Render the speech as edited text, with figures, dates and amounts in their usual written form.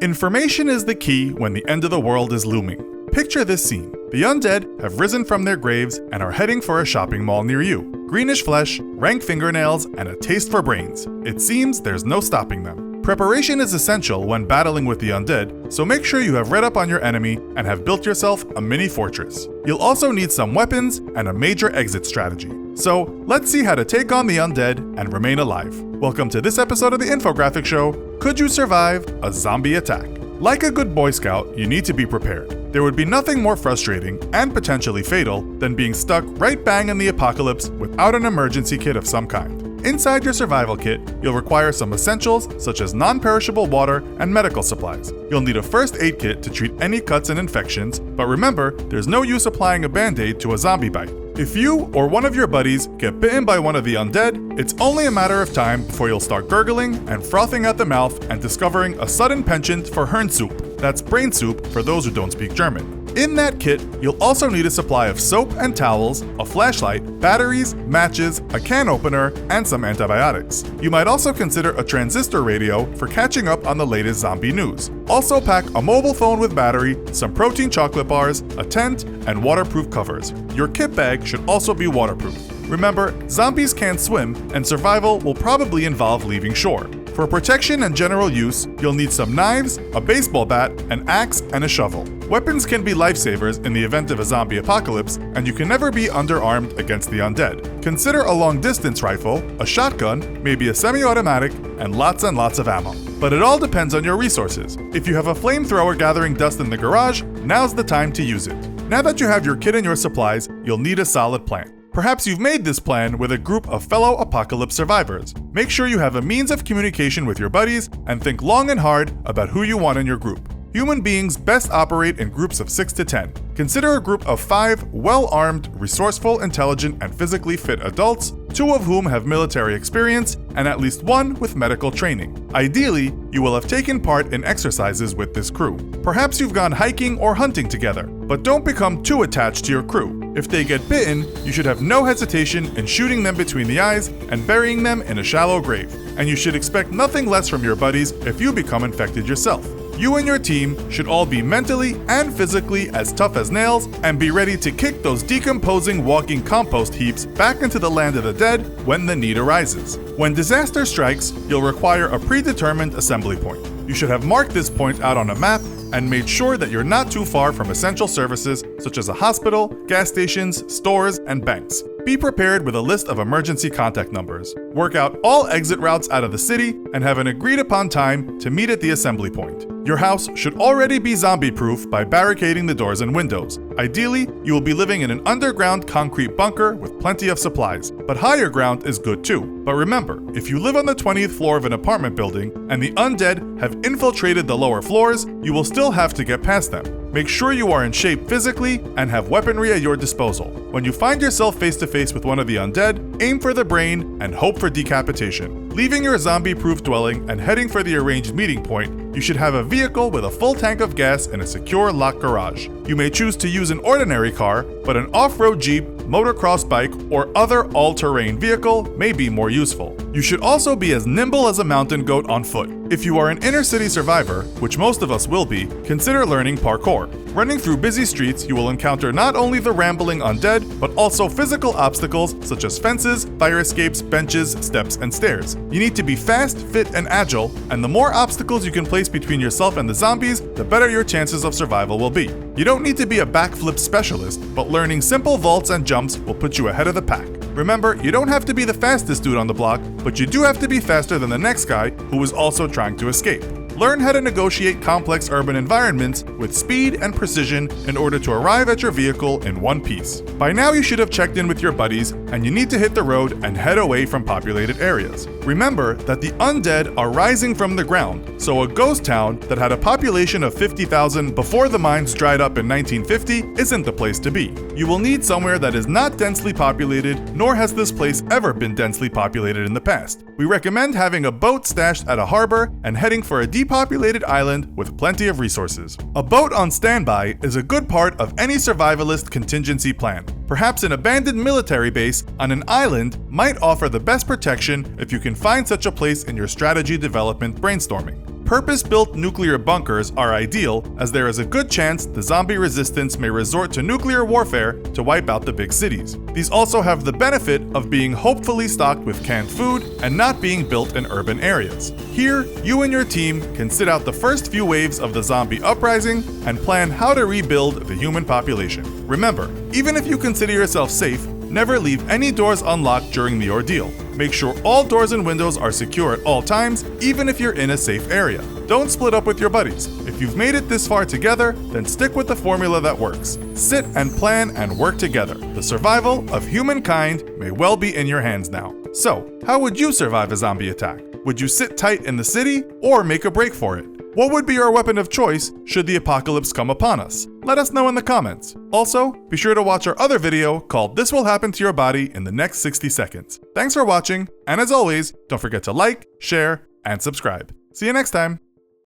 Information is the key when the end of the world is looming. Picture this scene. The undead have risen from their graves and are heading for a shopping mall near you. Greenish flesh, rank fingernails, and a taste for brains. It seems there's no stopping them. Preparation is essential when battling with the undead, so make sure you have read up on your enemy and have built yourself a mini fortress. You'll also need some weapons and a major exit strategy. So, let's see how to take on the undead and remain alive. Welcome to this episode of the Infographic Show, Could You Survive a Zombie Attack? Like a good Boy Scout, you need to be prepared. There would be nothing more frustrating and potentially fatal than being stuck right bang in the apocalypse without an emergency kit of some kind. Inside your survival kit, you'll require some essentials such as non-perishable water and medical supplies. You'll need a first aid kit to treat any cuts and infections, but remember, there's no use applying a band-aid to a zombie bite. If you or one of your buddies get bitten by one of the undead, it's only a matter of time before you'll start gurgling and frothing at the mouth and discovering a sudden penchant for Hirnsoup. That's brain soup for those who don't speak German. In that kit, you'll also need a supply of soap and towels, a flashlight, batteries, matches, a can opener, and some antibiotics. You might also consider a transistor radio for catching up on the latest zombie news. Also pack a mobile phone with battery, some protein chocolate bars, a tent, and waterproof covers. Your kit bag should also be waterproof. Remember, zombies can't swim, and survival will probably involve leaving shore. For protection and general use, you'll need some knives, a baseball bat, an axe, and a shovel. Weapons can be lifesavers in the event of a zombie apocalypse, and you can never be underarmed against the undead. Consider a long-distance rifle, a shotgun, maybe a semi-automatic, and lots of ammo. But it all depends on your resources. If you have a flamethrower gathering dust in the garage, now's the time to use it. Now that you have your kit and your supplies, you'll need a solid plan. Perhaps you've made this plan with a group of fellow apocalypse survivors. Make sure you have a means of communication with your buddies and think long and hard about who you want in your group. Human beings best operate in groups of 6 to 10. Consider a group of 5 well-armed, resourceful, intelligent, and physically fit adults, 2 of whom have military experience, and at least 1 with medical training. Ideally, you will have taken part in exercises with this crew. Perhaps you've gone hiking or hunting together, but don't become too attached to your crew. If they get bitten, you should have no hesitation in shooting them between the eyes and burying them in a shallow grave. And you should expect nothing less from your buddies if you become infected yourself. You and your team should all be mentally and physically as tough as nails and be ready to kick those decomposing walking compost heaps back into the land of the dead when the need arises. When disaster strikes, you'll require a predetermined assembly point. You should have marked this point out on a map and made sure that you're not too far from essential services such as a hospital, gas stations, stores, and banks. Be prepared with a list of emergency contact numbers. Work out all exit routes out of the city and have an agreed upon time to meet at the assembly point. Your house should already be zombie-proof by barricading the doors and windows. Ideally, you will be living in an underground concrete bunker with plenty of supplies, but higher ground is good too. But remember, if you live on the 20th floor of an apartment building and the undead have infiltrated the lower floors, you will still have to get past them. Make sure you are in shape physically and have weaponry at your disposal. When you find yourself face to face with one of the undead, aim for the brain and hope for decapitation. Leaving your zombie-proof dwelling and heading for the arranged meeting point, you should have a vehicle with a full tank of gas and a secure locked garage. You may choose to use an ordinary car, but an off-road Jeep, motocross bike, or other all-terrain vehicle may be more useful. You should also be as nimble as a mountain goat on foot. If you are an inner-city survivor, which most of us will be, consider learning parkour. Running through busy streets, you will encounter not only the rambling undead, but also physical obstacles such as fences, fire escapes, benches, steps, and stairs. You need to be fast, fit, and agile, and the more obstacles you can place between yourself and the zombies, the better your chances of survival will be. You don't need to be a backflip specialist, but learning simple vaults and jumps will put you ahead of the pack. Remember, you don't have to be the fastest dude on the block, but you do have to be faster than the next guy who is also trying to escape. Learn how to negotiate complex urban environments with speed and precision in order to arrive at your vehicle in one piece. By now you should have checked in with your buddies, and you need to hit the road and head away from populated areas. Remember that the undead are rising from the ground, so a ghost town that had a population of 50,000 before the mines dried up in 1950 isn't the place to be. You will need somewhere that is not densely populated, nor has this place ever been densely populated in the past. We recommend having a boat stashed at a harbor and heading for a depopulated island with plenty of resources. A boat on standby is a good part of any survivalist contingency plan. Perhaps an abandoned military base on an island might offer the best protection if you can find such a place in your strategy development brainstorming. Purpose-built nuclear bunkers are ideal, as there is a good chance the zombie resistance may resort to nuclear warfare to wipe out the big cities. These also have the benefit of being hopefully stocked with canned food and not being built in urban areas. Here, you and your team can sit out the first few waves of the zombie uprising and plan how to rebuild the human population. Remember, even if you consider yourself safe, never leave any doors unlocked during the ordeal. Make sure all doors and windows are secure at all times, even if you're in a safe area. Don't split up with your buddies. If you've made it this far together, then stick with the formula that works. Sit and plan and work together. The survival of humankind may well be in your hands now. So, how would you survive a zombie attack? Would you sit tight in the city or make a break for it? What would be your weapon of choice should the apocalypse come upon us? Let us know in the comments. Also, be sure to watch our other video called This Will Happen to Your Body in the Next 60 Seconds. Thanks for watching, and as always, don't forget to like, share, and subscribe. See you next time!